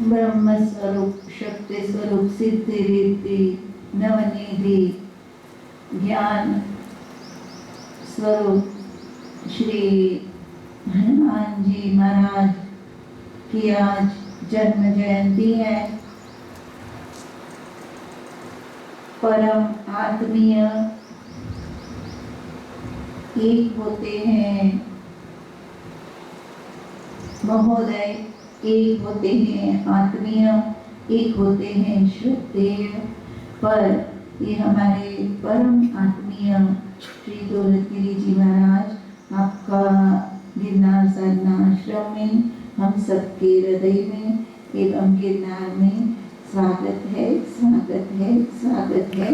ब्रह्म स्वरूप, शक्ति स्वरूप, सिद्धि रिद्धि नवनिधि ज्ञान स्वरूप श्री हनुमान जी महाराज की आज जन्म जयंती है। परम आत्मीय एक होते हैं महोदय, एक होते हैं आत्मीय, एक होते हैं श्रद्धेय। पर ये हमारे परम आत्मीय श्री दौलतगिरी जी महाराज आपका गिरनार साधना आश्रम में हम सबके हृदय में एवं गिरनार में स्वागत है, स्वागत है, स्वागत है।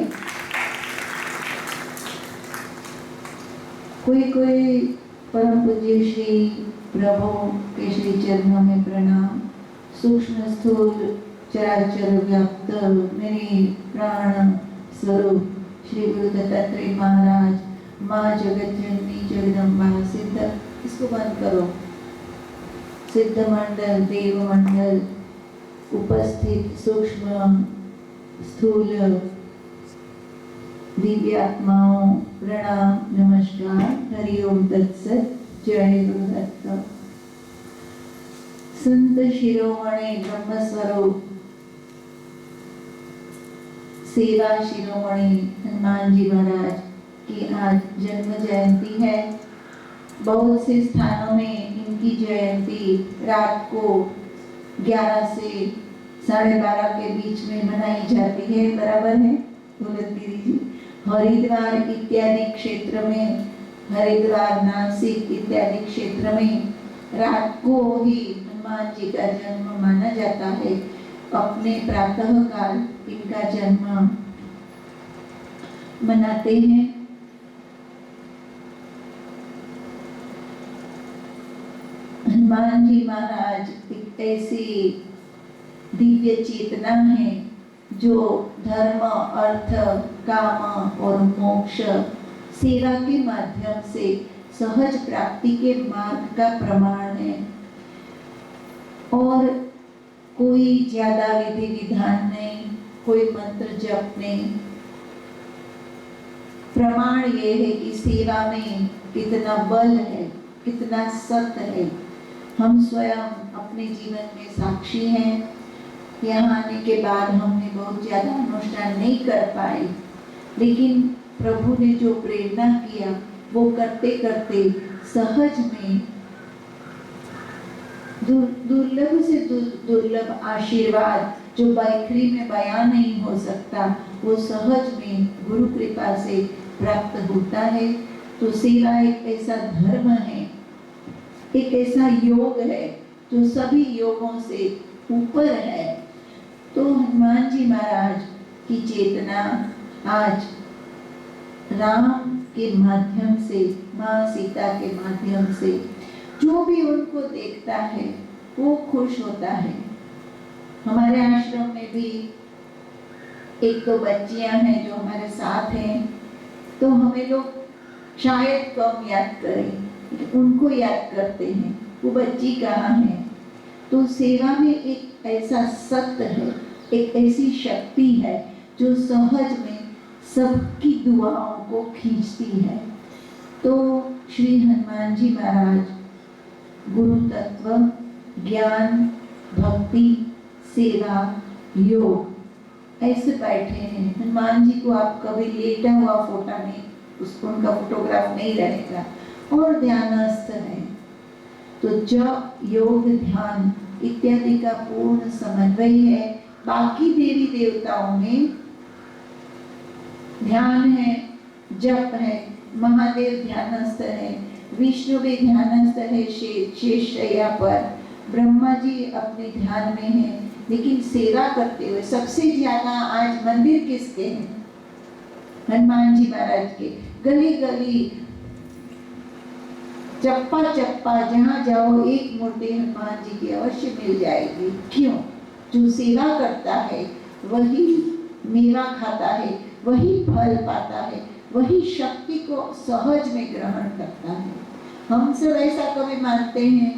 कोई परम पूज्य श्री प्रभु के श्री चरणों में प्रणाम। सूक्ष्म स्थूल चराचर व्याप्त मेरे प्राण स्वरूप श्री गुरु दत्तात्रेय महाराज, माँ जगत जननी जगदम्बा सिद्ध, इसको बंद करो, सिद्ध मंडल, देव मंडल, उपस्थित सूक्ष्म स्थूल दिव्यात्माओं प्रणाम, नमस्कार, हरिओम तत्सत, जय गुरुदत्त। संत शिरोमणि ब्रह्म स्वरूप सेवा शिरोमणि हनुमान जी महाराज की आज जन्म जयंती है। बहुत से स्थानों में इनकी जयंती रात को 11 से 12:30 के बीच में मनाई जाती है। बराबर है दौलतगिरी जी? हरिद्वार इत्यादि क्षेत्र में, हरिद्वार, नासिक इत्यादि क्षेत्र में रात को ही हनुमान जी का जन्म माना जाता है। अपने प्रातः काल इनका जन्म मनाते हैं। हनुमान जी महाराज एक ऐसी दिव्य चेतना है जो धर्म, अर्थ, काम और मोक्ष सेवा के माध्यम से सहज प्राप्ति के मार्ग का प्रमाण है। और कोई ज्यादा विधि विधान नहीं, कोई मंत्र जप नहीं। प्रमाण ये है कि सेवा में कितना बल है, कितना सत्य है। हम स्वयं अपने जीवन में साक्षी हैं। यहाँ आने के बाद हमने बहुत ज्यादा अनुष्ठान नहीं कर पाए, लेकिन प्रभु ने जो प्रेरणा किया वो करते करते सहज में दुर्लभ से दुर्लभ आशीर्वाद जो बैखरी में बयां नहीं हो सकता, वो सहज में गुरु कृपा से प्राप्त होता है। तो सेवा एक ऐसा धर्म है, एक ऐसा योग है जो सभी योगों से ऊपर है। तो हनुमान जी महाराज की चेतना आज राम के माध्यम से, माँ सीता के माध्यम से जो भी उनको देखता है वो खुश होता है। हमारे आश्रम में भी एक दो बच्चियां हैं जो हमारे साथ हैं, तो हमें लोग शायद कम याद करें, उनको याद करते हैं, वो बच्ची कहाँ है। तो सेवा में एक ऐसा सत्य है, एक ऐसी शक्ति है जो सहज में सबकी दुआओं को खींचती है। तो श्री हनुमान जी महाराज गुरु तत्व, ज्ञान, भक्ति, सेवा, योग ऐसे बैठे हैं। हनुमान जी को आप कभी लेटा हुआ फोटो नहीं, उसको उनका फोटोग्राफ नहीं रहेगा, और ध्यानस्थ है। तो जप, योग, ध्यान इत्यादि का पूर्ण समन्वय है। बाकी देवी देवताओं में ध्यान है, जप है, महादेव ध्यानस्थ है, विष्णु भी ध्यानस्थ है शेष शैया पर, ब्रह्मा जी अपने ध्यान में है। लेकिन सेवा करते हुए सबसे ज्यादा आज मंदिर किसके हैं? हनुमान जी महाराज के। गली गली, चप्पा चप्पा जहाँ जाओ एक मूर्ति हनुमान जी की अवश्य मिल जाएगी। क्यों? जो सेवा करता है वही मेवा खाता है, वही फल पाता है, वही शक्ति को सहज में ग्रहण करता है। हम सब ऐसा कभी मानते हैं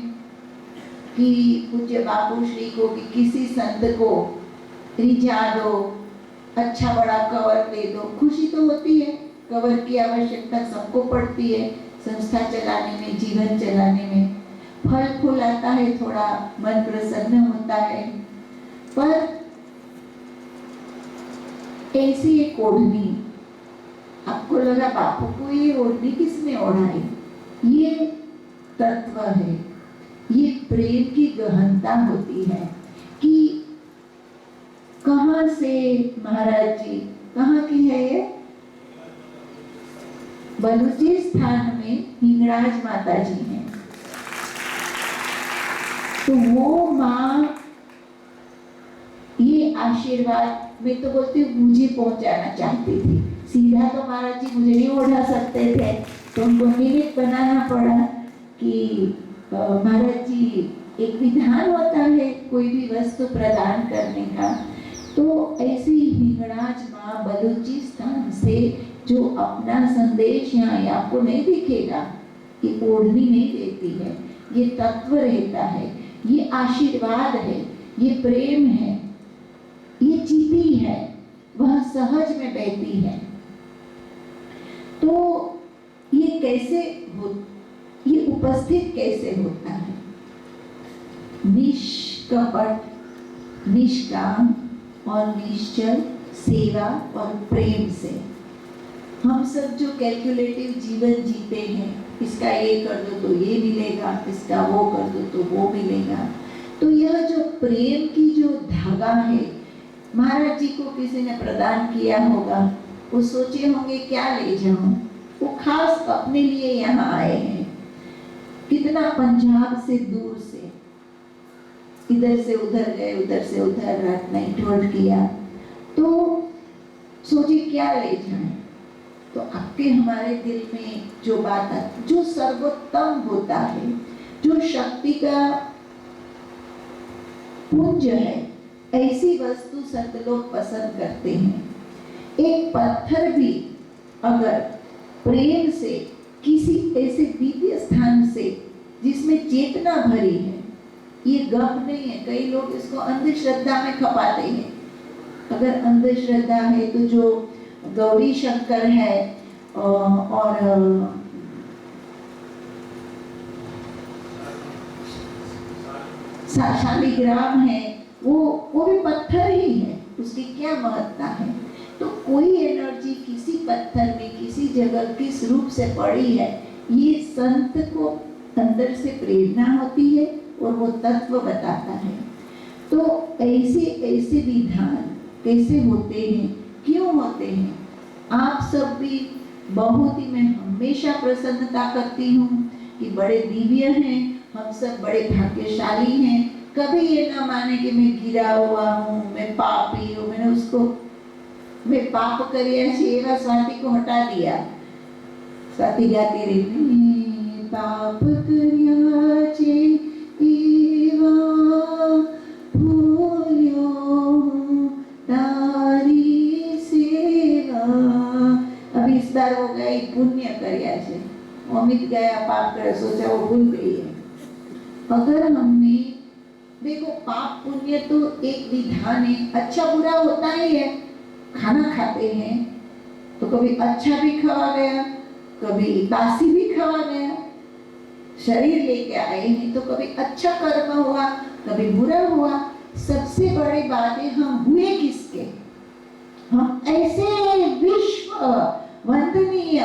कि पूज्य बापू श्री को कि किसी संत को रिझा दो, अच्छा बड़ा कवर दे दो, खुशी तो होती है, कवर की आवश्यकता सबको पड़ती है, संस्था चलाने में, जीवन चलाने में फल फूल आता है, थोड़ा मन प्रसन्न होता है। पर ऐसी एक ओढ़नी, आपको लगा बापू को ये ओढ़नी किसने ओढ़ाई? ये तत्व है, ये प्रेम की गहनता होती है कि कहाँ से महाराज जी, कहाँ की है ये? बलूचिस्तान में हिंगराज माता जी हैं। तो वो माँ ये आशीर्वाद में तो बोलती मुझे पहुंचाना चाहती थी। सीधा तो महाराज जी मुझे नहीं ओढ़ा सकते थे, तो उनको निमित्त बनाना पड़ा कि महाराज जी, एक विधान होता है कोई भी वस्तु प्रदान करने का। तो ऐसी हिंगराज माँ बलूचिस्तान से जो अपना संदेश यहाँ आपको नहीं दिखेगा, ये ओढ़नी नहीं देती है, ये तत्व रहता है, ये आशीर्वाद है, ये प्रेम है, ये जीती है, वह सहज में बहती है। तो ये कैसे हो, ये उपस्थित कैसे होता है? निष्कपट, निष्काम और निश्चल सेवा और प्रेम से। हम सब जो कैलकुलेटिव जीवन जीते हैं, इसका ये कर दो तो ये मिलेगा, इसका वो कर दो तो वो मिलेगा, तो यह जो प्रेम की जो धागा है, महाराज जी को किसी ने प्रदान किया होगा, वो सोचे होंगे क्या ले जाऊं, वो खास अपने लिए यहाँ आए हैं। कितना पंजाब से दूर से, इधर से उधर गए, उधर से उधर, रात नाइट होल्ड किया, तो सोचे क्या ले जाएं। तो आपके हमारे दिल में जो बात है, जो सर्वोत्तम होता है, जो शक्ति का पुंज है, ऐसी वस्तु संत लोग पसंद करते हैं। एक पत्थर भी अगर प्रेम से किसी ऐसे दिव्य स्थान से जिसमें चेतना भरी है, ये गप नहीं है, कई लोग इसको अंधश्रद्धा में खपाते हैं। अगर अंधश्रद्धा है तो जो गौरी शंकर है और शालिग्राम है, वो भी पत्थर ही है, उसकी क्या महत्ता है। तो कोई एनर्जी किसी पत्थर में किसी जगह किस रूप से पड़ी है, ये संत को अंदर से प्रेरणा होती है और वो तत्व बताता है। तो ऐसे ऐसे विधान कैसे होते हैं, क्यों होते हैं? आप सब भी बहुत ही, मैं हमेशा प्रसन्नता करती हूँ कि बड़े दिव्य हैं, हम सब बड़े भाग्यशाली हैं। कभी ये ना माने कि मैं गिरा हुआ हूँ, मैं पापी हूँ, मैंने उसको, मैं पाप करिया छे स्वाति को हटा दिया। स्वाति गाती रही, मैं पाप करिया छे एवा भूल्यो तारी सेवा। अब इस बार वो गई पुण्य करिया छे, अमित गया पाप करे, सोचा वो भूल गई है। अगर हमने, देखो पाप पुण्य तो एक विधान है, अच्छा बुरा होता ही है। खाना खाते हैं तो कभी अच्छा भी खवा गया, कभी बासी भी खवा गया। शरीर लेके आए हैं तो कभी अच्छा कर्म हुआ, कभी बुरा हुआ। सबसे बड़ी बात है हम हुए किसके? हम ऐसे विश्व वंदनीय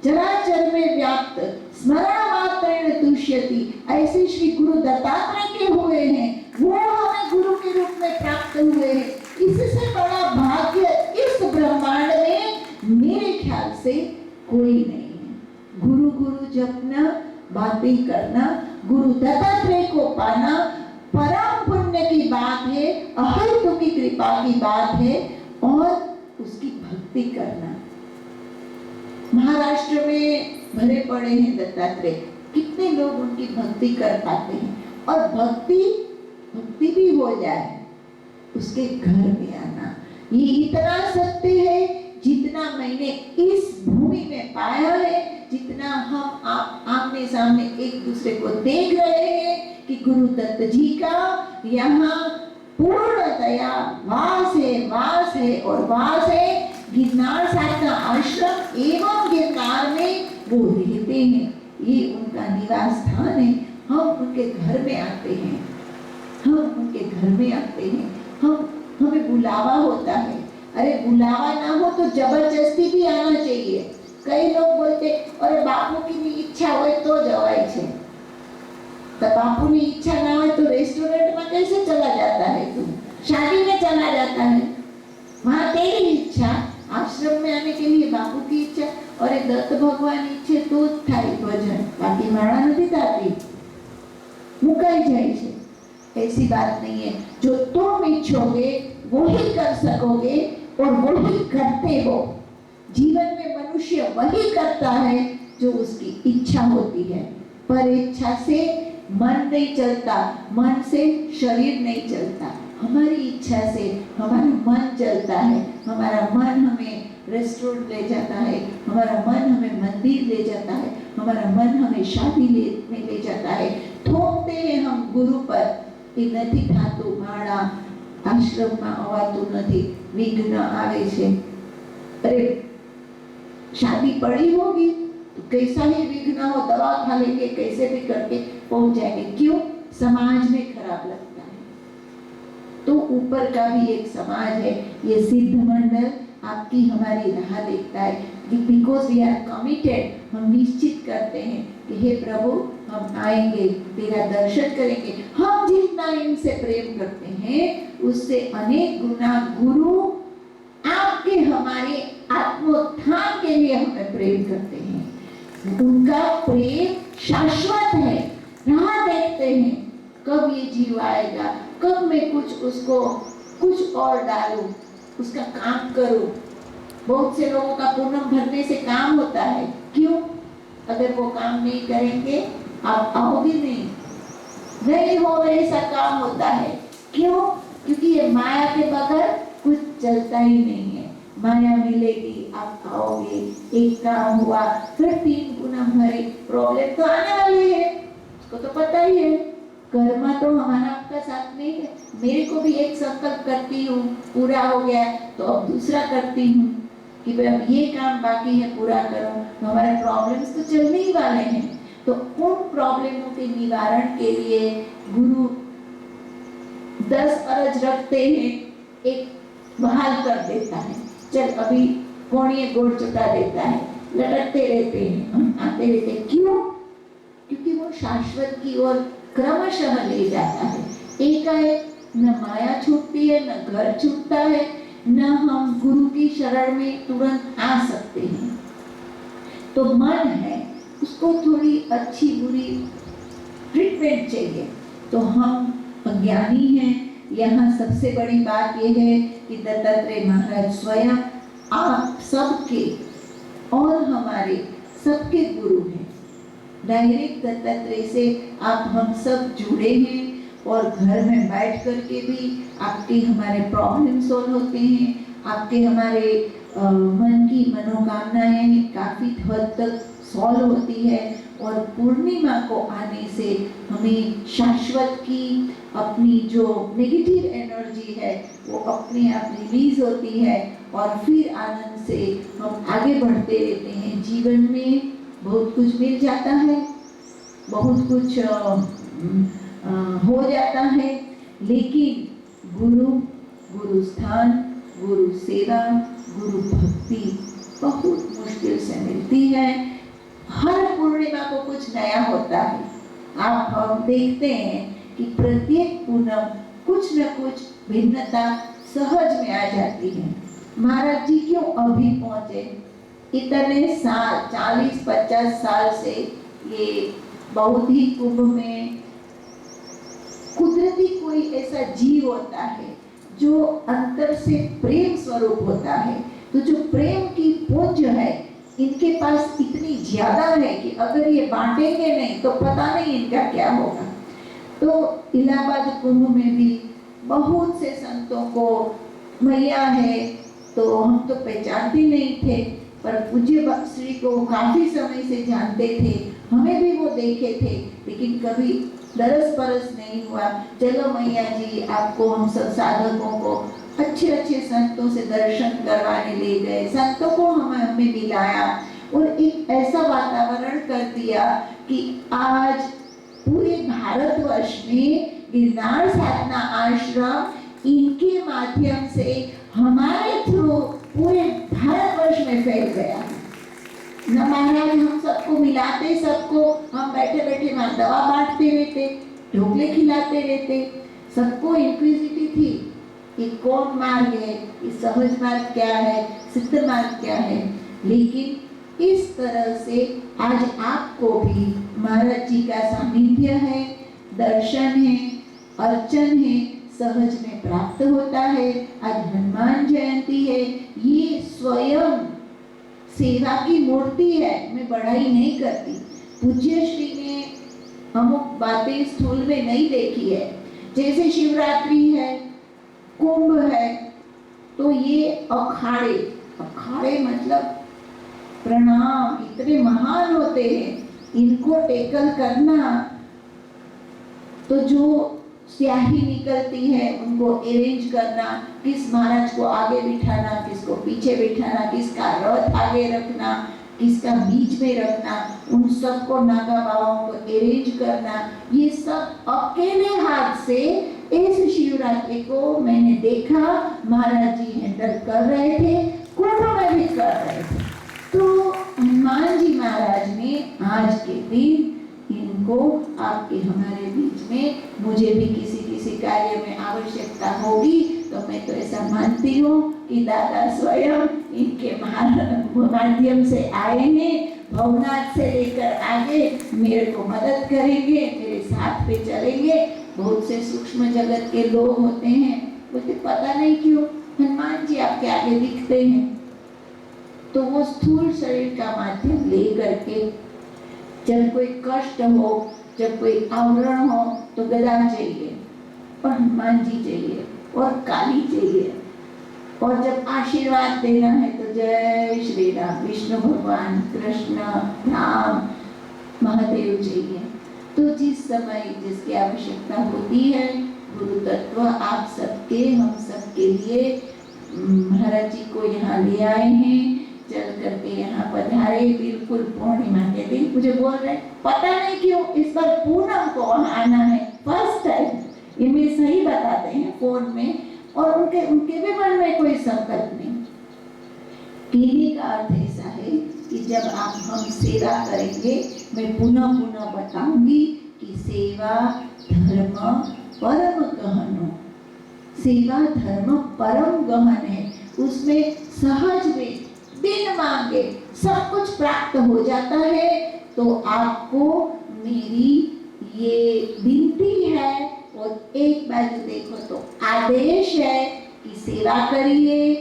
चराचर में व्याप्त स्मरण मात्रेण तुष्यति, ऐसे श्री गुरु दत्तात्रेय के हुए हैं। वो हमें गुरु के रूप में प्राप्त हुए हैं। इससे बड़ा भाग्य इस ब्रह्मांड में मेरे ख्याल से कोई नहीं है। गुरु गुरु जपना, बातें करना, गुरु दत्तात्रेय को पाना परम पुण्य की बात है, अहेतु की कृपा की बात है, और उसकी भक्ति करना। महाराष्ट्र में भरे पड़े हैं दत्तात्रेय, कितने लोग उनकी भक्ति कर पाते हैं? और भक्ति भी हो जाए, उसके घर में आना, ये इतना सत्य है जितना मैंने इस भूमि में पाया है, जितना हम आप आमने सामने एक दूसरे को देख रहे हैं कि गुरु दत्त जी का यहाँ पूर्णतया वास है और वास है। गिरनार साहब का आश्रम एवं गिरनार में वो रहते हैं, ये उनका निवास स्थान है। हम उनके घर में आते हैं, हमें बुलावा होता है। अरे बुलावा ना हो तो जबरदस्ती भी आना चाहिए। कई लोग बोलते अरे बापू की इच्छा हो तो जवाई छे, तो बापू की इच्छा ना हो तो रेस्टोरेंट में कैसे चला जाता है? तू शादी में चला जाता है, वहाँ तेरी इच्छा। आश्रम में आने के लिए बापू की इच्छा और एक दत्त भगवान इच्छे तो थाई भजन, बाकी माड़ा नहीं थाती, मुकाई जाए छे। ऐसी बात नहीं है। जो तुम इच्छोगे वो ही कर सकोगे और वो ही करते हो। जीवन में मनुष्य वही करता है जो उसकी इच्छा होती है। पर इच्छा से मन नहीं चलता, मन से शरीर नहीं चलता। हमारी इच्छा से हमारा मन चलता है। हमारा मन हमें रेस्टोरेंट ले जाता है, हमारा मन हमें मंदिर ले जाता है, हमारा मन हमें शादी में ले जाता है। थोपते हैं हम गुरु पर कि नहीं थातु, माड़ा आश्रम में आवातु नहीं, विघ्न आवे छे। अरे शादी पड़ी होगी तो कैसा ही विघ्न हो, दवा खा लेंगे, कैसे भी करके पहुंच जाएंगे। क्यों? समाज में खराब लगता है। तो ऊपर का भी एक समाज है, ये सिद्ध मंडल आपकी हमारी राह देखता है। बिकॉज वी आर कमिटेड, हम निश्चित करते हैं कि हे प्रभु हम आएंगे, तेरा दर्शन करेंगे। हम जितना इनसे प्रेम करते हैं उससे अनेक गुना गुरु आपके हमारे आत्मोत्थान के लिए हमें प्रेम करते हैं। उनका प्रेम शाश्वत है। राह देखते हैं कब ये जीव आएगा, कब मैं कुछ उसको कुछ और डालूं, उसका काम करूं। बहुत से लोगों का पूनम भरने से काम होता है। क्यों? अगर वो काम नहीं करेंगे आप आओगे नहीं हो, ऐसा काम होता है। क्यों? क्योंकि ये माया के बगैर कुछ चलता ही नहीं है। माया मिलेगी आप आओगे, एक काम हुआ, फिर 3 गुना हमारी प्रॉब्लम तो आने वाली है, उसको तो पता ही है। कर्म तो हमारा आपका साथ नहीं है। मेरे को भी एक संकल्प करती हूँ, पूरा हो गया तो अब दूसरा करती हूँ कि भाई अब ये काम बाकी है पूरा करूँ, तो हमारे प्रॉब्लम्स तो चलने ही वाले हैं। तो उन प्रॉब्लमों के निवारण के लिए गुरु 10 अरज रखते हैं, एक बहाल कर देता है। चल अभी कोणीय गोड़ चुका देता है, लटकते रहते हैं, हम आते रहते हैं। क्यों? क्योंकि वो शाश्वत की ओर क्रमशः ले जाता है। एकाएक न माया छूटती है, न घर छूटता है, न हम गुरु की शरण में तुरंत आ सकते हैं। तो मन है, उसको थोड़ी अच्छी बुरी ट्रीटमेंट चाहिए। तो हम अज्ञानी हैं। यहाँ सबसे बड़ी बात यह है कि दत्तात्रेय महाराज स्वयं आप सबके और हमारे सबके गुरु हैं। डायरेक्ट दत्तात्रेय से आप हम सब जुड़े हैं और घर में बैठ करके भी आपके हमारे प्रॉब्लम सॉल्व होते हैं, आपके हमारे मन की मनोकामनाएं काफ़ी हद तक सॉल्व होती है। और पूर्णिमा को आने से हमें शाश्वत की अपनी जो नेगेटिव एनर्जी है वो अपने आप रिलीज होती है और फिर आनंद से हम आगे बढ़ते रहते हैं। जीवन में बहुत कुछ मिल जाता है, बहुत कुछ हो जाता है, लेकिन गुरु स्थान, गुरु सेवा, गुरु भक्ति बहुत मुश्किल से मिलती है। हर पूर्णिमा को कुछ नया होता है। आप हम देखते हैं कि प्रत्येक पूनम कुछ न कुछ भिन्नता सहज में आ जाती है। महाराज जी क्यों अभी पहुंचे? इतने साल 40-50 साल से ये बहुत ही कुंभ में कुदरती कोई ऐसा जीव होता है जो अंतर से प्रेम स्वरूप होता है। तो जो प्रेम की पुंज है इनके पास इतनी ज्यादा है कि अगर ये बांटेंगे नहीं तो पता नहीं इनका क्या होगा। तो इलाहाबाद कुंभ में भी बहुत से संतों को मैया है तो हम तो पहचानते नहीं थे, पर पूज्य बख्शी को काफी समय से जानते थे, हमें भी वो देखे थे, लेकिन कभी दरस परस नहीं हुआ। चलो मैया जी, आपको हम सब साधकों को अच्छे अच्छे संतों से दर्शन करवाने ले गए, संतों को हमें मिलाया और एक ऐसा वातावरण कर दिया कि आज पूरे भारतवर्ष में गिरनार साधना आश्रम इनके माध्यम से हमारे थ्रू पूरे भारतवर्ष में फैल गया। न महाराज हम सबको मिलाते, सबको हम बैठे बैठे वहाँ दवा बांटते रहते, ढोकले खिलाते रहते, सबको इंक्विजिटी थी कि कौन मार्ग है, कि सहज मार्ग क्या है, सिद्ध मार्ग क्या है। लेकिन इस तरह से आज आपको भी महाराज जी का सानिध्य है, दर्शन है, अर्चन है, सहज में प्राप्त होता है। आज हनुमान जयंती है, ये स्वयं सेवा की मूर्ति है। मैं बढ़ाई नहीं करती, पूज्य श्री ने अमुक बातें स्थूल में नहीं देखी है। जैसे शिवरात्रि है, कुंभ है, तो ये अखाड़े मतलब प्रणाम इतने महान होते हैं, इनको टेकल करना। तो जो स्याही निकलती है उनको अरेंज करना, किस महाराज को आगे बिठाना, किसको पीछे बिठाना, किसका रथ आगे रखना, किसका बीच में रखना, उन सबको नागा बाबाओं को अरेंज करना, ये सब अकेले हाथ से इस शिवरात्रि को मैंने देखा महाराज जी हैंडल कर रहे थे, कुंभ में भी कर रहे थे। तो हनुमान जी महाराज ने आज के दिन इनको आपके हमारे बीच में, मुझे भी किसी कार्य में आवश्यकता होगी तो मैं तो ऐसा मानती हूँ कि दादा स्वयं इनके माध्यम से आए हैं, भवनाथ से लेकर आगे मेरे को मदद करेंगे, मेरे साथ पे चलेंगे। बहुत से सूक्ष्म जगत के लोग होते हैं, बोलते पता नहीं क्यों हनुमान जी आपके आगे दिखते हैं, तो वो स्थूल शरीर का माध्यम ले करके जब कोई कष्ट हो, जब कोई आवरण हो तो गदा चाहिए और हनुमान जी चाहिए और काली चाहिए, और जब आशीर्वाद देना है तो जय श्री राम, विष्णु भगवान, कृष्ण, राम, महादेव चाहिए। तो जिस समय जिसकी आवश्यकता होती है, गुरु तत्व आप सबके, हम सबके लिए महाराज जी को यहाँ ले आए हैं, चल करके यहाँ पधारे। बिल्कुल पूर्णिमा के दिन मुझे बोल रहे पता नहीं क्यों इस बार पूनम को वहाँ आना है, फर्स्ट टाइम। ये मैं सही बताते हैं फोन में, और उनके भी मन में कोई संकल्प नहीं। कहने का अर्थ ऐसा है कि जब आप हम सेवा करेंगे, मैं पुनः बताऊंगी कि सेवा धर्म परम कहनो, सेवा धर्म परम गहन है, उसमें सहज में बिन मांगे सब कुछ प्राप्त हो जाता है। तो आपको मेरी ये विनती है, और एक बाजू देखो तो आदेश है कि सेवा करिए,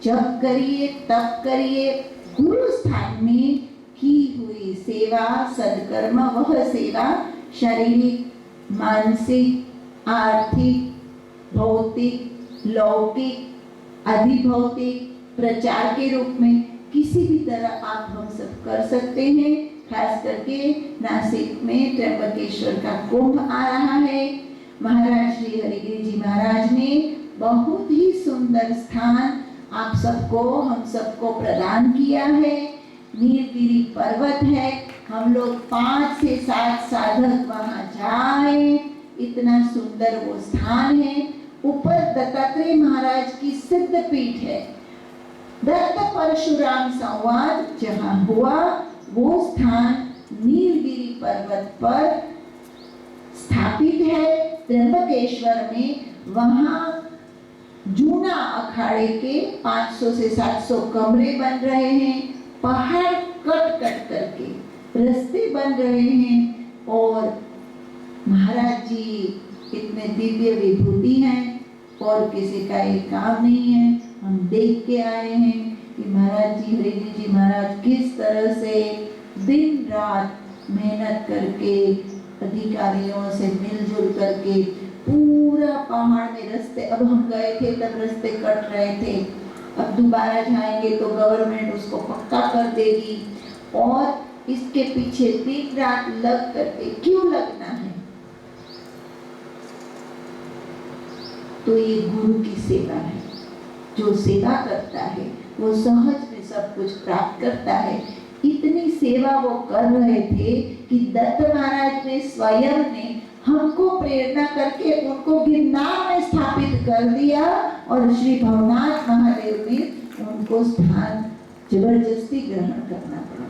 जप करिए, तप करिए। गुरु स्थान में की हुई सेवा सदकर्म, वह सेवा शारीरिक, मानसिक, आर्थिक, भौतिक, लौकिक, अधिभौतिक, प्रचार के रूप में किसी भी तरह आप हम सब कर सकते हैं। खास करके नासिक में त्र्यंबकेश्वर का कुंभ आ रहा है। महाराज श्री हरिगिरि जी महाराज ने बहुत ही सुंदर स्थान आप सबको, हम सबको प्रदान किया है। नीलगिरी पर्वत है, हम लोग 5 से 7 साधक वहां जाएं, इतना सुंदर वो स्थान है। ऊपर दत्तात्रेय महाराज की सिद्ध पीठ है। दत्त परशुराम संवाद जहां हुआ, वो स्थान नीलगिरी पर्वत पर स्थापित है त्र्यंबकेश्वर में। वहां जूना अखाड़े के 500 से 700 कमरे बन रहे हैं, पहाड़ कट कट करके रास्ते बन रहे हैं, और महाराज जी इतने दिव्य विभूति हैं और किसी का ये काम नहीं है। हम देख के आए हैं कि महाराज जी हरिगिरि जी महाराज किस तरह से दिन रात मेहनत करके, अधिकारियों से मिलजुल करके पूरा पहाड़ में रास्ते, अब हम गए थे तब रास्ते कट रहे थे, अब दोबारा जाएंगे तो गवर्नमेंट उसको पक्का कर देगी, और इसके पीछे दिन रात लग करके क्यों लगना है? तो ये गुरु की सेवा है। जो सेवा करता है वो सहज में सब कुछ प्राप्त करता है। इतनी सेवा वो कर रहे थे कि दत्त महाराज ने स्वयं ने हमको प्रेरणा करके उनको गिरनार में स्थापित कर दिया, और श्री भवनाथ महादेव ने उनको स्थान जबरदस्ती ग्रहण करना पड़ा।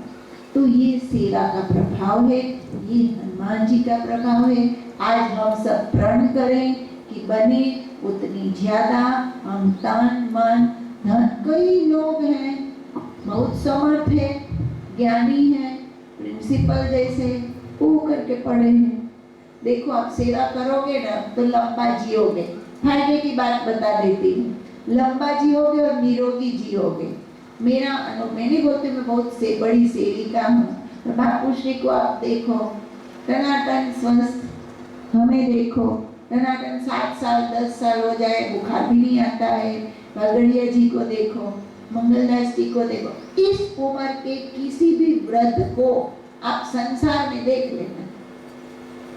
तो ये सेवा का प्रभाव है, ये हनुमान जी का प्रभाव है। आज हम सब प्रण करें कि बने उतनी ज्यादा हम तन मन धन, कई लोग हैं बहुत समर्थ है, ज्ञानी है, प्रिंसिपल जैसे वो करके पढ़े हैं। देखो आप सेवा करोगे ना तो लंबा जियोगे। फायदे की बात बता देती हूँ, लंबा जियोगे और निरोगी जियोगे। मेरा अनुभव, मैं नहीं बोलती मैं बहुत से बड़ी सेविका हूँ। बापू श्री को आप देखो, टनाटन स्वस्थ, हमें देखो टनाटन 7 साल 10 साल हो जाए, बुखार भी नहीं आता है। भगड़िया जी को देखो, मंगलदास जी को देखो, इस उम्र के किसी भी वृद्ध को आप संसार में देख लेना,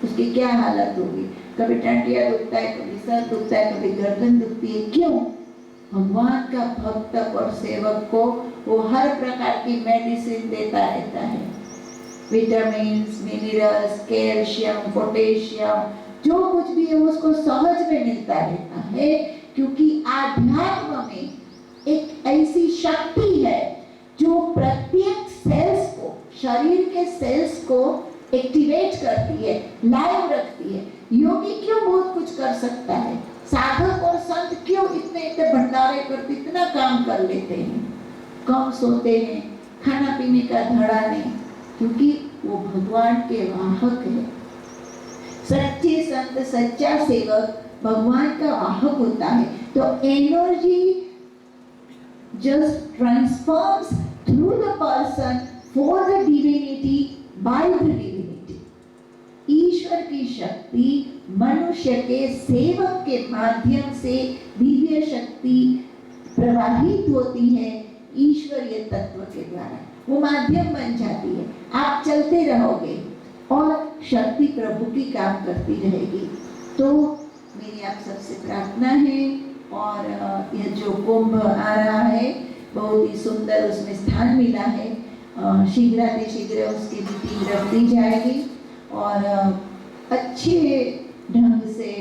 उसकी क्या हालत होगी। कभी टंटिया दुखता है, कभी सर दुखता है, कभी गर्दन दुखती है। क्यों? भगवान का भक्त और सेवक को वो हर प्रकार की मेडिसिन देता रहता है, विटामिन, मिनरल्स, कैल्शियम, पोटेशियम, जो कुछ भी है उसको सहज में मिलता रहता है। क्योंकि आध्यात्म में एक ऐसी शक्ति है जो प्रत्येक सेल्स को, शरीर के सेल्स को एक्टिवेट करती है, लाइव रखती है। योगी क्यों बहुत कुछ कर सकता है, साधक और संत क्यों इतने भंडारे करते, इतना काम कर लेते हैं, कम सोते हैं, खाना पीने का धड़ा नहीं, क्योंकि वो भगवान के वाहक है। सच्चे संत, सच्चा सेवक भगवान का वाहक होता है। तो energy just transforms through the person for the divinity by the divinity. ईश्वर की शक्ति मनुष्य के सेवक के माध्यम से दिव्य शक्ति प्रवाहित होती है, ईश्वरीय तत्व के द्वारा वो माध्यम बन जाती है। आप चलते रहोगे और शक्ति प्रभु की काम करती रहेगी। तो मेरी आप सबसे प्रार्थना है, और यह जो कुंभ आ रहा है बहुत ही सुंदर उसमें स्थान मिला है, शीघ्र उसकी मीटिंग रख दी जाएगी, और अच्छे ढंग से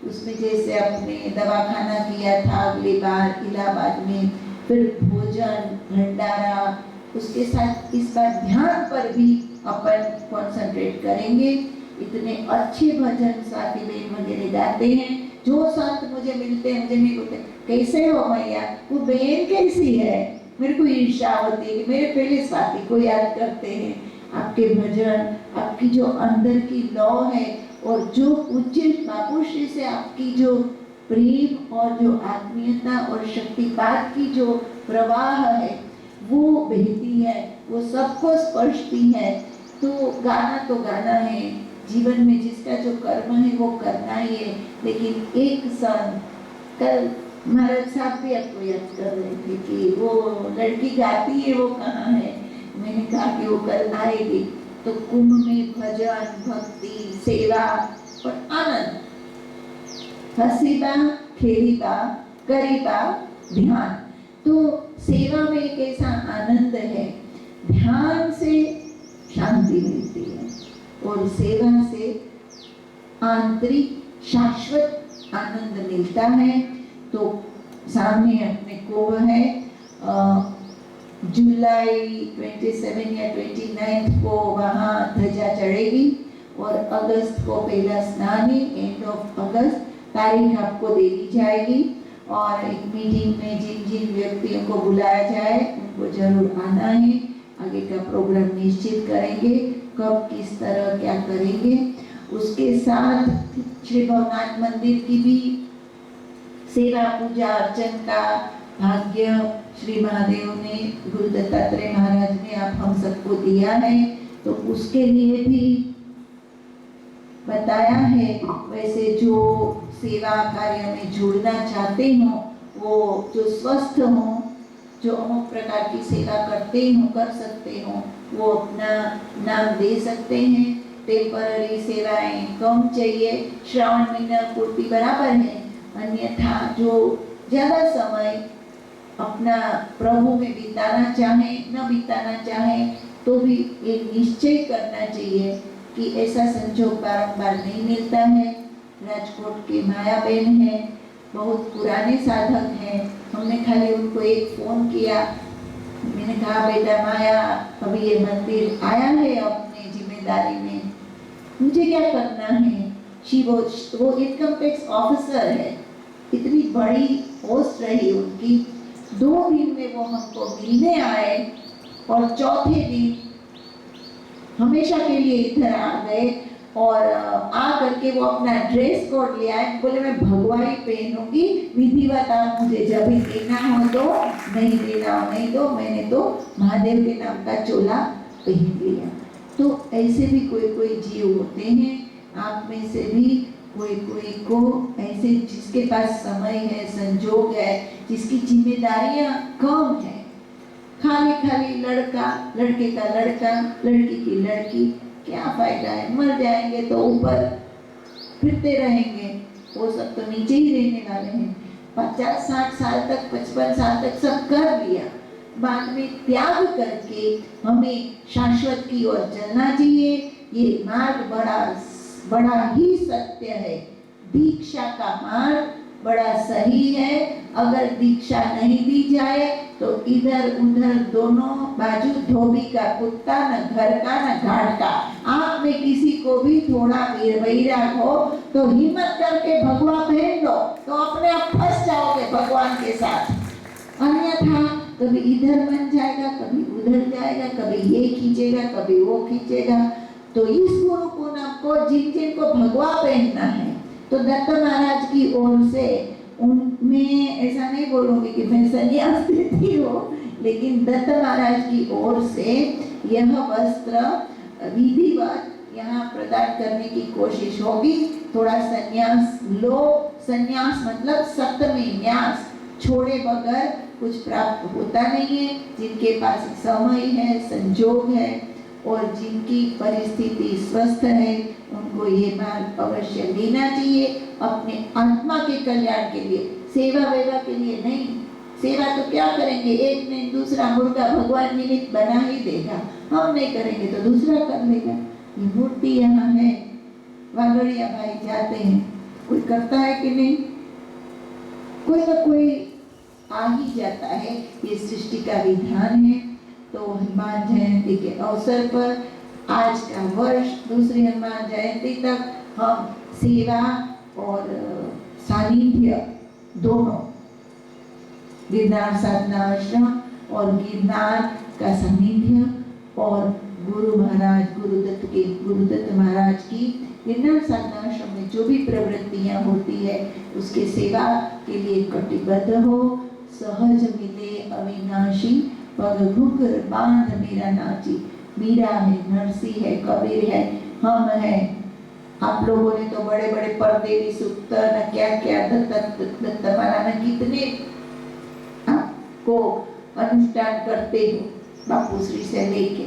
उसमें जैसे अपने दवाखाना किया था अगली बार इलाहाबाद में, फिर भोजन भंडारा, उसके साथ इस बार ध्यान पर भी अपन कंसंट्रेट करेंगे। इतने अच्छे भजन स्वाति बहन वगैरह गाते हैं, जो संत मुझे मिलते हैं मुझे नहीं बोलते कैसे हो मैया, वो बहन कैसी है, मेरे को ईर्ष्या होती है कि मेरे पहले स्वाति को याद करते हैं। आपके भजन, आपकी जो अंदर की लौ है और जो पूज्य बापू श्री से आपकी जो प्रेम और जो आत्मीयता और शक्तिपात की जो प्रवाह है वो बहती है, वो सबको स्पर्शती है। तो गाना है, जीवन में जिसका जो कर्म है वो करना ही है। लेकिन एक संत, कल महाराज साहब भी आपको याद कर रहे थे कि वो लड़की गाती है, वो कहाँ है, मैंने कहा कि वो कल आएगी। तो कुंभ में भजन, भक्ति, सेवा और आनंद, हसीबा, खेलीबा, करीबा, ध्यान। तो सेवा में एक ऐसा आनंद है, ध्यान से शांति मिलती है और सेवा से आंतरिक शाश्वत आनंद मिलता है। तो सामने अपने को है जुलाई 27 या 29 को वहाँ ध्वजा चढ़ेगी और अगस्त को पहला स्नान है, एंड ऑफ अगस्त तारीख आपको दे दी जाएगी। और एक मीटिंग में जिन जिन व्यक्तियों को बुलाया जाए उनको जरूर आना है। आगे का प्रोग्राम निश्चित करेंगे, कब किस तरह क्या करेंगे। उसके साथ श्री भवनाथ मंदिर की भी सेवा पूजा अर्चन का भाग्य श्री महादेव ने, गुरु दत्तात्रेय महाराज ने आप हम सबको दिया है, तो उसके लिए भी बताया है। वैसे जो सेवा कार्य में जुड़ना चाहते हो, वो जो स्वस्थ हो, जो अमुक प्रकार की सेवा करते हो, कर सकते हो, वो अपना नाम दे सकते हैं। टेम्पररी सेवाएं कम चाहिए, श्रावण महीना पूर्ति बराबर है। अन्यथा जो ज़्यादा समय अपना प्रभु में बिताना चाहे, न बिताना चाहे, तो भी एक निश्चय करना चाहिए कि ऐसा संजोग बारंबार नहीं मिलता है। राजकोट के माया बहन है, बहुत पुराने साधक हैं, हमने खाली उनको एक फ़ोन किया, मैंने कहा बेटा माया अभी ये मंदिर आया है अपने जिम्मेदारी में, मुझे क्या करना है। वो इनकम टैक्स ऑफिसर है, इतनी बड़ी पोस्ट रही उनकी। 2 दिन में वो हमको मिलने आए और चौथे दिन हमेशा के लिए इधर आ गए और आ करके वो अपना ड्रेस कोड ले आए। बोले मैं भगवाई पहनूंगी, विधिवत आप मुझे जब भी देना हो दो, नहीं देना हो नहीं दो, मैंने तो महादेव के नाम का चोला पहन लिया। तो ऐसे भी कोई जीव होते हैं, आप में से भी कोई को ऐसे जिसके पास समय है, संजोग है, जिसकी जिम्मेदारियां कम है, खाली लड़का, लड़के का लड़का, लड़की की लड़की, क्या फायदा है। मर जाएंगे तो ऊपर फिरते रहेंगे, वो सब तो नीचे ही रहने वाले हैं। 50-60 साल तक, 55 साल तक सब कर लिया, बाद में त्याग करके हमें शाश्वत की ओर चलना चाहिए। ये मार्ग बड़ा ही सत्य है। दीक्षा का मार्ग बड़ा सही है। अगर दीक्षा नहीं दी जाए तो इधर उधर दोनों बाजू धोबी का कुत्ता, न घर का न घाट का। आप में किसी को भी थोड़ा वैराग हो तो हिम्मत करके भगवा पहन लो, तो अपने आप फंस जाओगे भगवान के साथ। अन्यथा कभी इधर बन जाएगा, कभी उधर जाएगा, कभी ये खींचेगा, कभी वो खींचेगा। तो इस गुरु पूनम को जिन को भगवा पहनना है, तो दत्त महाराज की ओर से, उनमें ऐसा नहीं बोलूंगी कि मैं संन्यास देती हूँ, लेकिन दत्त महाराज की ओर से यह वस्त्र विधिवत यहाँ प्रदान करने की कोशिश होगी। थोड़ा संन्यास लो, संन्यास मतलब सप्तमी न्यास, छोड़े बगैर कुछ प्राप्त होता नहीं है। जिनके पास समय है, संजोग है और जिनकी परिस्थिति स्वस्थ है, उनको ये मार्ग अवश्य लेना चाहिए, अपने आत्मा के कल्याण के लिए, सेवा वेवा के लिए नहीं। सेवा तो क्या करेंगे, एक ने दूसरा मुर्गा भगवान निमित्त बना ही देगा, हम नहीं करेंगे तो दूसरा कर लेगा। ये मूर्ति यहाँ है, वागड़िया भाई जाते हैं, कोई करता है कि नहीं, कोई ना कोई आ ही जाता है, ये सृष्टि का विधान है। तो हनुमान जयंती के अवसर पर आज का वर्ष, दूसरी हनुमान जयंती तक हम सेवा और सानिध्य दोनों, गिरनार साधना आश्रम और गिरनार का सानिध्य और गुरु गुरुदत्त महाराज की गिरनार साधना आश्रम में जो भी प्रवृत्तियां होती है उसके सेवा के लिए कटिबद्ध हो। सहज मिले अविनाशी पग घुंघर बांध मेरा नाची। मीरा है, नरसी है, कबीर है, हम है। आप लोगों ने तो बड़े बड़े पर्दे भी सुक्त न क्या क्या दत्तमाला में कितने आपको अनुष्ठान करते हो बापू श्री से लेके।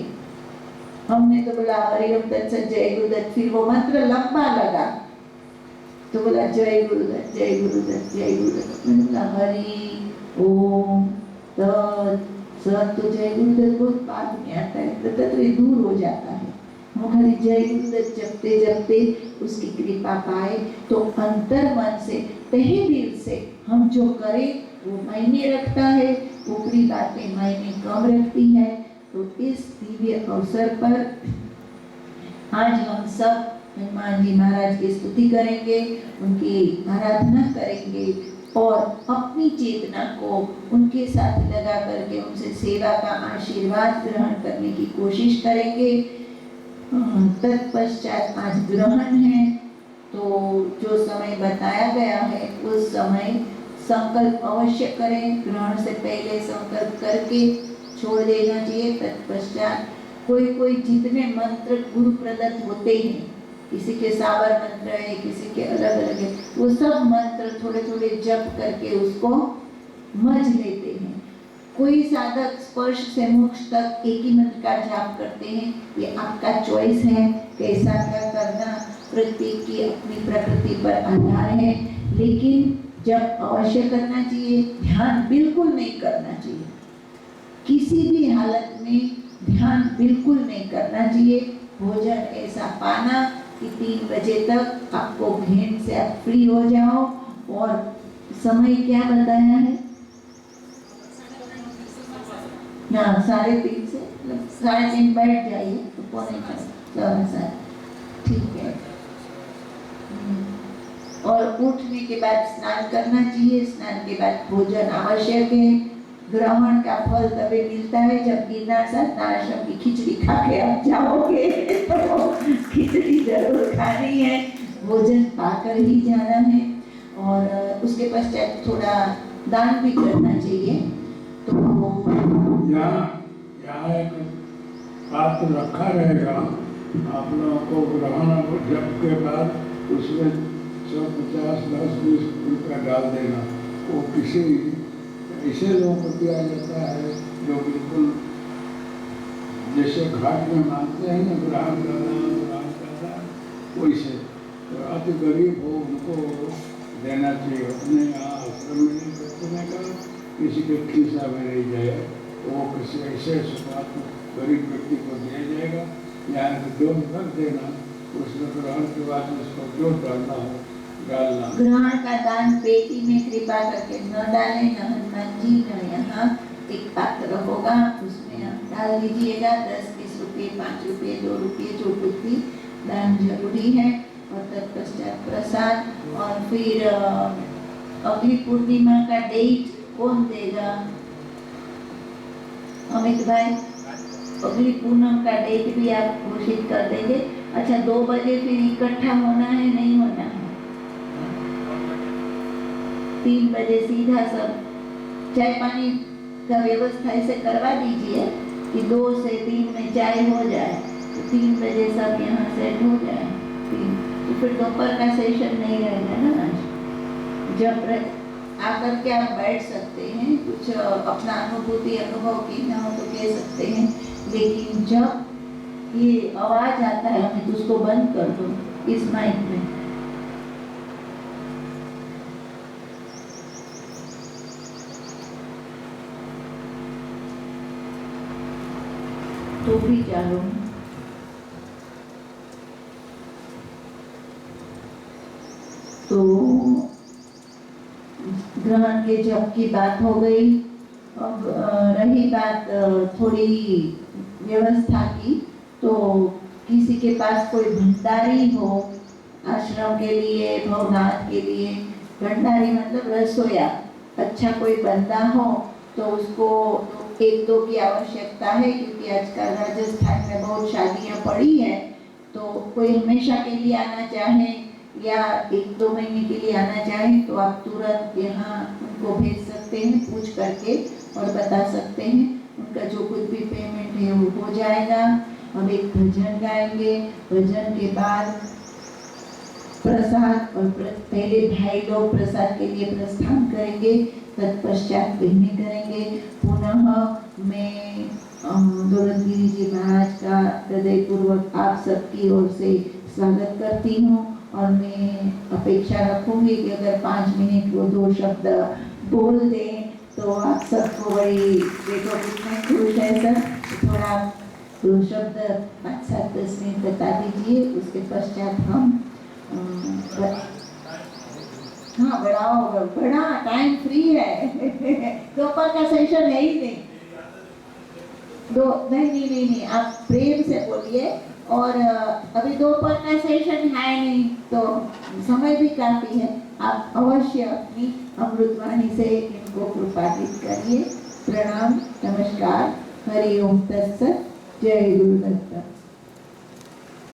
हमने तो बोला हरि ओम तत्सत जय गुरुदत्त, फिर वो मंत्र लंबा लगा तो बोला जय गुरुदत्त जय गुरुदत्त जय गुरुदत्त। मैंने बोला हरि ओम तत्सत, तो जय गुरुदत्त बहुत बाद में आता है, तत्त दूर हो जाता है। हम खाली जय गुरुदत्त जपते जपते उसकी कृपा पाए तो अंतर मन से तहे दिल से हम जो करें वो मायने रखता है, ऊपरी बातें मायने कम रखती है। तो इस दिव्य अवसर पर आज हम सब हनुमान जी महाराज की स्तुति करेंगे, उनकी आराधना करेंगे और अपनी चेतना को उनके साथ लगा करके उनसे सेवा का आशीर्वाद ग्रहण करने की कोशिश करेंगे। तत्पश्चात आज ग्रहण है तो जो समय बताया गया है उस समय संकल्प अवश्य करें। ग्रहण से पहले संकल्प करके छोड़ देना चाहिए। तत्पश्चात कोई जितने मंत्र गुरु प्रदत्त होते हैं, किसी के सावर मंत्र है, किसी के अलग अलग है, वो सब मंत्र थोड़े थोड़े जप करके उसको मज लेते हैं। कोई साधक स्पर्श से मोक्ष तक एक ही मंत्र का जाप करते हैं, ये आपका चॉइस है कैसा क्या करना, प्रत्येक की अपनी प्रकृति पर आधार है। लेकिन जब अवश्य करना चाहिए, ध्यान बिल्कुल नहीं करना चाहिए, किसी भी हालत में ध्यान बिल्कुल नहीं करना चाहिए। भोजन ऐसा पाना कि 3 बजे तक आपको घेंट से आप फ्री हो जाओ। और समय क्या बताया है? 3:30 से 3:30 बैठ जाइए तो 3:45 ठीक है। और उठने के बाद स्नान करना चाहिए। स्नान के बाद भोजन आवश्यक है। ग्रहण का फल तभी मिलता है जब गिरनार साधना आश्रम की खिचड़ी खा के आप जाओगे तो खिचड़ी जरूर खानी है, भोजन पाकर ही जाना है। और उसके पश्चात थोड़ा दान भी करना चाहिए। तो यहाँ एक पात्र रखा रहेगा, आप लोगों को ग्रहण जप के बाद उसमें 150, 10, 20 रुपया डाल देना। वो किसी ऐसे लोगों को दिया जाता है जो बिल्कुल जैसे घाट में मानते हैं ना ग्रहण करना वैसे, तो अति गरीब हो उनको देना चाहिए। अपने यहाँ आश्रम में नहीं बचने का, किसी के खिस्सा में नहीं जाए तो वो किसी ऐसे गरीब व्यक्ति को दिया जाएगा। यहाँ जो रख देना, उसमें ग्रहण के बाद उसको जो डालना हो डालना। ग्रहण का दान पेटी में कृपा करके न डालें, न हनुमान जी न यहाँ एक पात्र होगा उसमें आप डाल दीजिएगा। 10, 20 रुपये, 5 रुपये, 2 रुपये, जो कुछ भी दान जरूरी है। और तत्पश्चात प्रसाद। और फिर अगली पूर्णिमा का डेट कौन देगा? अमित भाई, अगली पूनम का डेट भी आप घोषित कर देंगे। अच्छा, 2 बजे फिर इकट्ठा होना है, नहीं होना है? 3 बजे सीधा सब चाय पानी का व्यवस्था ऐसे करवा दीजिए कि 2 से 3 में चाय हो जाए, तो 3 बजे सब यहाँ सेट हो जाए। तो फिर दोपहर का सेशन नहीं रहेगा ना। जब आकर के आप बैठ सकते हैं, कुछ अपना अनुभूति अनुभव की ना हो तो कह सकते हैं, लेकिन जब ये आवाज आता है हमें तो उसको बंद कर दो इस माइक में। तो भी चालो। तो ग्रहण के जप की बात हो गई। अब रही बात थोड़ी व्यवस्था की, तो किसी के पास कोई भंडारी हो आश्रम के लिए, भवनाथ के लिए, भंडारी मतलब रसोया। अच्छा कोई बंदा हो तो उसको एक दो की आवश्यकता है, क्योंकि आजकल राजस्थान में बहुत शादियां पड़ी हैं, तो कोई हमेशा के लिए आना चाहे या एक दो महीने के लिए आना चाहे तो आप तुरंत यहाँ उनको भेज सकते हैं, पूछ करके और बता सकते हैं। उनका जो कुछ भी पेमेंट है वो हो जाएगा। हम एक भजन गाएंगे, भजन के बाद प्रसाद, और पहले भाई लोग प्रसाद के लिए प्रस्थान करेंगे, तत्पश्चात बहनें करेंगे। पुनः मैं दौलतगिरी जी महाराज का हृदय पूर्वक आप सबकी ओर से स्वागत करती हूँ, और मैं अपेक्षा रखूंगी कि अगर 5 मिनट वो 2 शब्द बोल दें तो आप सबको बड़ी, देखो कितना खुश है सर, थोड़ा 2 शब्द 5-7-10 मिनट बता दीजिए, उसके पश्चात हम हाँ बड़ा टाइम फ्री है। दोपहर का सेशन है ही नहीं। नहीं, आप प्रेम से बोलिए। और अभी दोपहर का सेशन है नहीं तो समय भी काफी है। आप अवश्य अपनी अमृतवाणी से इनको कृपादित करिए। प्रणाम, नमस्कार, हरि ओम तत्सत, जय गुरुदत्त।